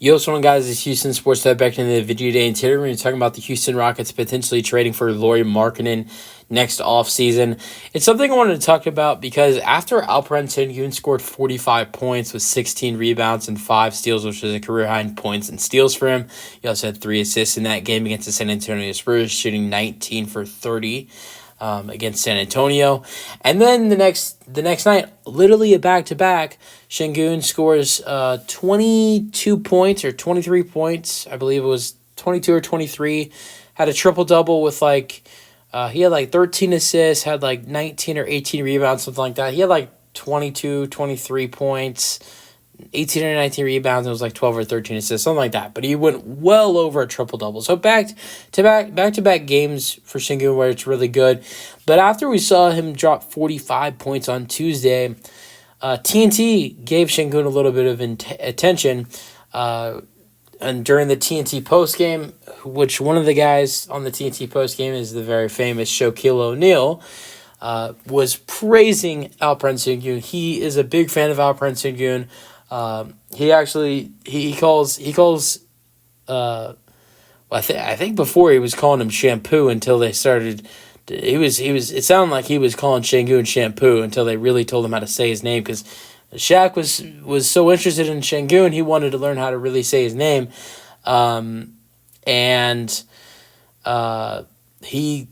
Yo, what's going on, guys? It's Houston Sports Talk back in the video today. And today we're going to be talking about the Houston Rockets potentially trading for Lauri Markkanen next offseason. It's something I wanted to talk about because after Alperen Sengun scored 45 points with 16 rebounds and 5 steals, which is a career high in points and steals for him. He also had 3 assists in that game against the San Antonio Spurs, shooting 19 for 30. Against San Antonio. And then the next night, literally a back-to-back, Sengun scores 22 points or 23 points. I believe it was 22 or 23. Had a triple-double with he had 13 assists, had 19 or 18 rebounds, something like that. He had 22, 23 points, 18 or 19 rebounds, and it was 12 or 13 assists, something like that. But he went well over a triple-double. So back-to-back games for Sengun where it's really good. But after we saw him drop 45 points on Tuesday, TNT gave Sengun a little bit of attention. And during the TNT postgame, which one of the guys on the TNT postgame is the very famous Shaquille O'Neal, was praising Alperen Sengun. He is a big fan of Alperen Sengun. He calls I think before he was calling him Shampoo until they started. It sounded like he was calling Sengun Shampoo until they really told him how to say his name, because Shaq was so interested in Sengun, he wanted to learn how to really say his name, and he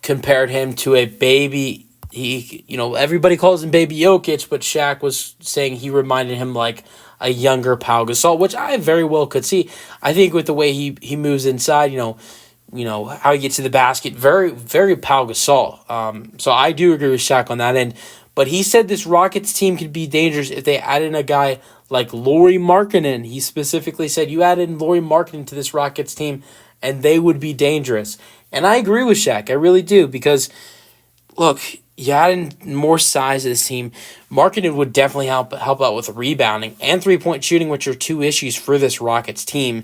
compared him to a baby. Everybody calls him Baby Jokic, but Shaq was saying he reminded him like a younger Pau Gasol, which I very well could see. I think with the way he moves inside, how he gets to the basket, very, very Pau Gasol. So I do agree with Shaq on that end. But he said this Rockets team could be dangerous if they add in a guy like Lauri Markkanen. He specifically said, you add in Lauri Markkanen to this Rockets team, and they would be dangerous. And I agree with Shaq. I really do, because, look, you add in more size to this team. Markkanen would definitely help out with rebounding and three-point shooting, which are two issues for this Rockets team.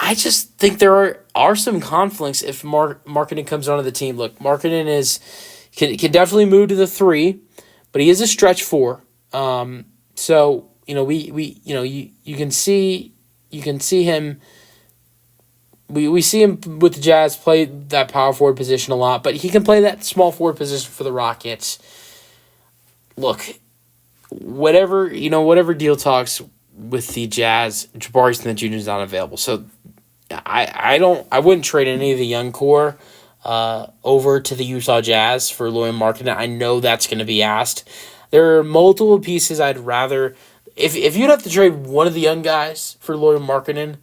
I just think there are some conflicts if Markkanen comes onto the team. Look, Markkanen can definitely move to the 3, but he is a stretch 4. So you can see him. We see him with the Jazz play that power forward position a lot, but he can play that small forward position for the Rockets. Look, whatever deal talks with the Jazz, Jabari Smith Jr. is not available. So I wouldn't trade any of the young core over to the Utah Jazz for Lauri Markkanen. I know that's going to be asked. There are multiple pieces I'd rather. If you'd have to trade one of the young guys for Lauri Markkanen,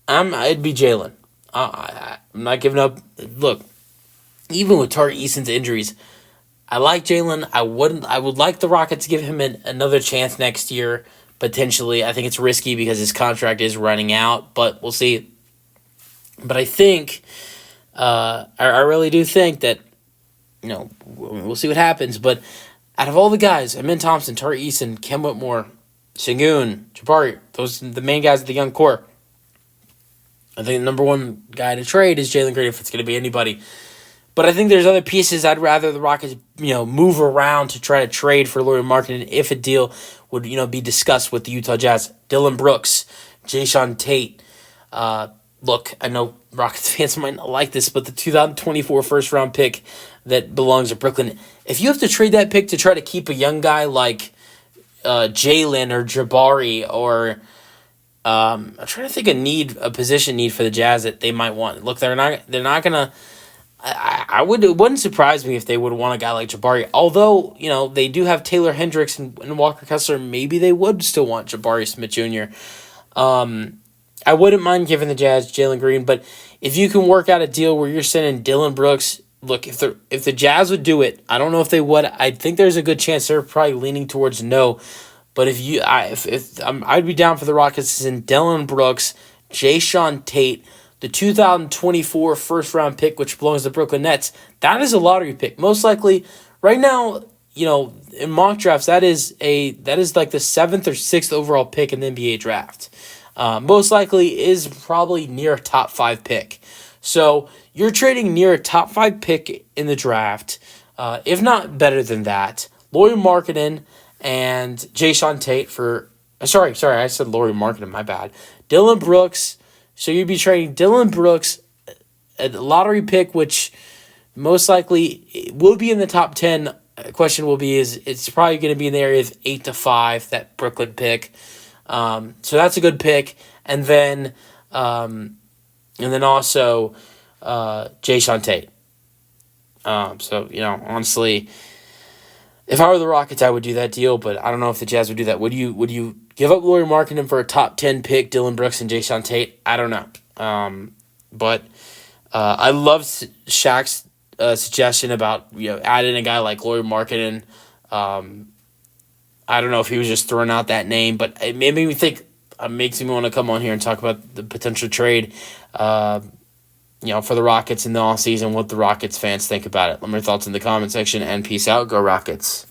it'd be Jalen. I'm not giving up. Look, even with Tari Eason's injuries, I like Jalen. I would like the Rockets to give him another chance next year, potentially. I think it's risky because his contract is running out, but we'll see. But I think, I really do think that, we'll see what happens. But out of all the guys, Amin Thompson, Tari Eason, Kem Whitmore, Sengun, Jabari, those are the main guys of the young core. I think the number one guy to trade is Jalen Green if it's going to be anybody. But I think there's other pieces I'd rather the Rockets, move around to try to trade for Lauri Markkanen if a deal would, be discussed with the Utah Jazz. Dylan Brooks, Jayshawn Tate. Look, I know Rockets fans might not like this, but the 2024 first-round pick that belongs to Brooklyn, if you have to trade that pick to try to keep a young guy like Jalen or Jabari or I'm trying to think a position need for the Jazz that they might want. Look, they're not gonna. It wouldn't surprise me if they would want a guy like Jabari. Although they do have Taylor Hendricks and Walker Kessler, maybe they would still want Jabari Smith Jr. I wouldn't mind giving the Jazz Jalen Green, but if you can work out a deal where you're sending Dylan Brooks, look, if the Jazz would do it, I don't know if they would. I think there's a good chance they're probably leaning towards no. But I'd be down for the Rockets in Dylan Brooks, Jayshawn Tate, the 2024 first-round pick, which belongs to the Brooklyn Nets. That is a lottery pick. Most likely, right now, in mock drafts, that is like the 7th or 6th overall pick in the NBA draft. Most likely is probably near a top 5 pick. So you're trading near a top 5 pick in the draft, if not better than that. Lauri Markkanen and Jayshawn Tate for Sorry, I said Lauri Markkanen, my bad. Dylan Brooks. So you'd be trading Dylan Brooks, a lottery pick, which most likely will be in the top 10. Question will be is it's probably going to be in the area of 8 to 5, that Brooklyn pick. So that's a good pick. And then also Jason Tate. So, honestly, if I were the Rockets, I would do that deal, but I don't know if the Jazz would do that. Would you give up Lauri Markkanen for a top 10 pick, Dylan Brooks and Jason Tate? I don't know. But I love Shaq's suggestion about adding a guy like Lauri Markkanen. I don't know if he was just throwing out that name, but it made me think. Makes me want to come on here and talk about the potential trade. For the Rockets in the offseason, what the Rockets fans think about it. Let me know your thoughts in the comment section, and peace out. Go Rockets.